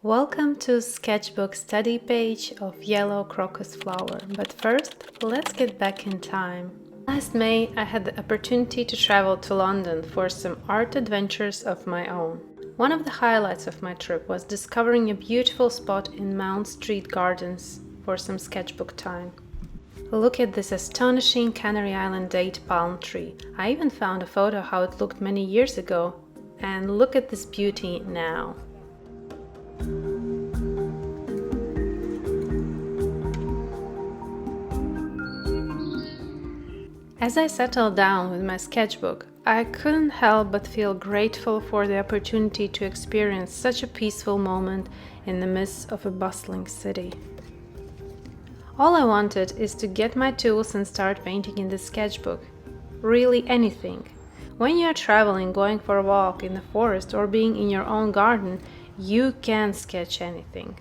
Welcome to Sketchbook study page of yellow crocus flower, but first let's get back in time. Last May I had the opportunity to travel to London for some art adventures of my own. One of the highlights of my trip was discovering a beautiful spot in Mount Street Gardens for some sketchbook time. Look at this astonishing Canary Island date palm tree. I even found a photo how it looked many years ago, and look at this beauty now. As I settled down with my sketchbook, I couldn't help but feel grateful for the opportunity to experience such a peaceful moment in the midst of a bustling city. All I wanted is to get my tools and start painting in the sketchbook. Really anything. When you are traveling, going for a walk in the forest, or being in your own garden, you can sketch anything.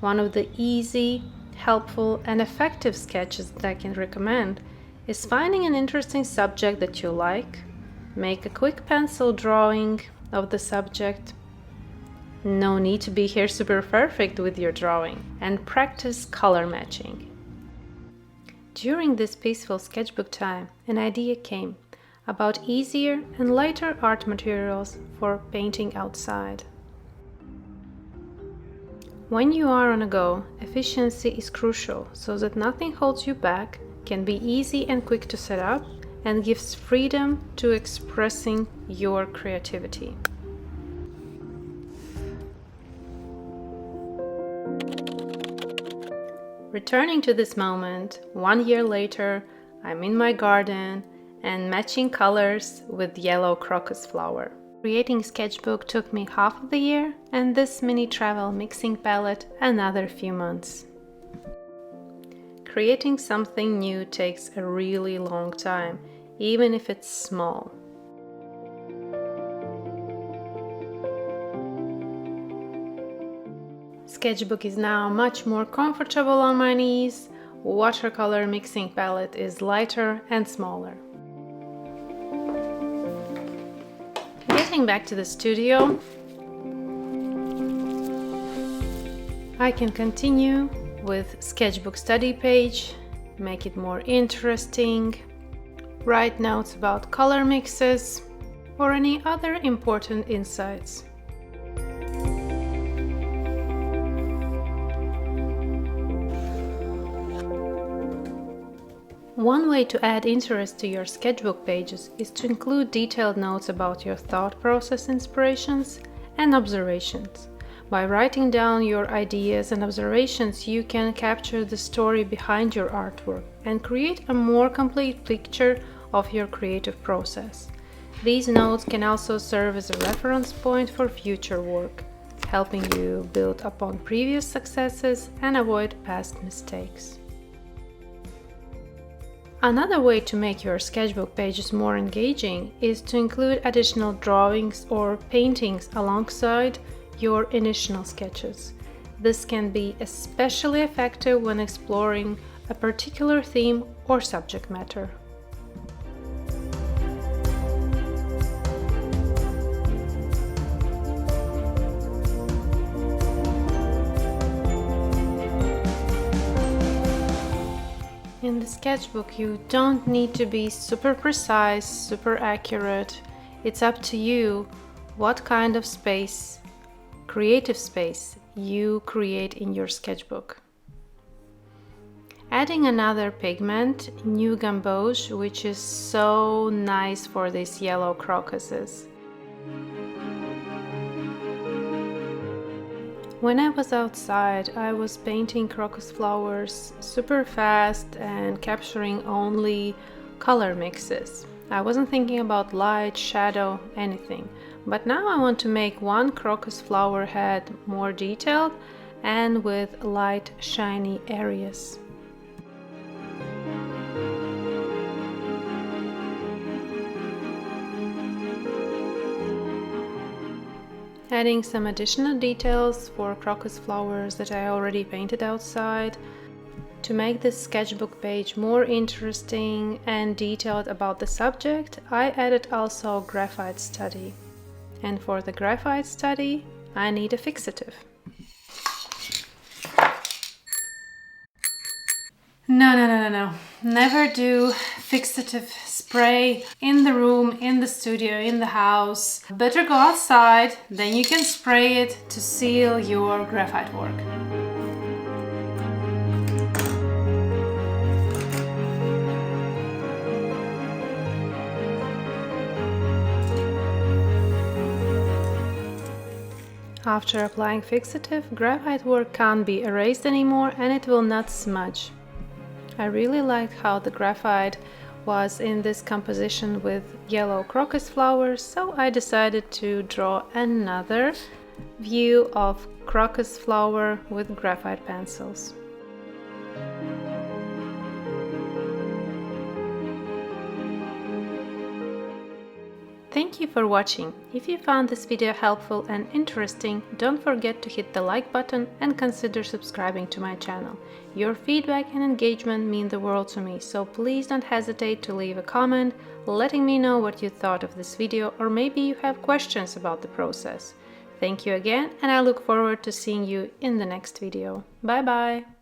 One of the easy, helpful, and effective sketches that I can recommend is finding an interesting subject that you like, make a quick pencil drawing of the subject. No need to be here super perfect with your drawing, and practice color matching. During this peaceful sketchbook time, an idea came about easier and lighter art materials for painting outside. When you are on a go, efficiency is crucial so that nothing holds you back, can be easy and quick to set up, and gives freedom to expressing your creativity. Returning to this moment, 1 year later, I'm in my garden and matching colors with yellow crocus flower. Creating sketchbook took me half of the year, and this mini travel mixing palette another few months. Creating something new takes a really long time, even if it's small. Sketchbook is now much more comfortable on my knees. Watercolor mixing palette is lighter and smaller. Getting back to the studio, I can continue with sketchbook study page, make it more interesting, write notes about color mixes, or any other important insights. One way to add interest to your sketchbook pages is to include detailed notes about your thought process, inspirations, and observations. By writing down your ideas and observations, you can capture the story behind your artwork and create a more complete picture of your creative process. These notes can also serve as a reference point for future work, helping you build upon previous successes and avoid past mistakes. Another way to make your sketchbook pages more engaging is to include additional drawings or paintings alongside your initial sketches. This can be especially effective when exploring a particular theme or subject matter. In the sketchbook, you don't need to be super precise, super accurate. It's up to you what kind of space, creative space, you create in your sketchbook. Adding another pigment, new Gamboge, which is so nice for these yellow crocuses. When I was outside, I was painting crocus flowers super fast and capturing only color mixes. I wasn't thinking about light, shadow, anything. But now I want to make one crocus flower head more detailed and with light, shiny areas. Adding some additional details for crocus flowers that I already painted outside. To make this sketchbook page more interesting and detailed about the subject, I added also graphite study. And for the graphite study, I need a fixative. No. Never do fixative spray in the room, in the studio, in the house. Better go outside, then you can spray it to seal your graphite work. After applying fixative, graphite work can't be erased anymore and it will not smudge. I really liked how the graphite was in this composition with yellow crocus flowers, so I decided to draw another view of crocus flower with graphite pencils. Thank you for watching. If you found this video helpful and interesting, don't forget to hit the like button and consider subscribing to my channel. Your feedback and engagement mean the world to me, so please don't hesitate to leave a comment letting me know what you thought of this video, or maybe you have questions about the process. Thank you again, and I look forward to seeing you in the next video. Bye bye!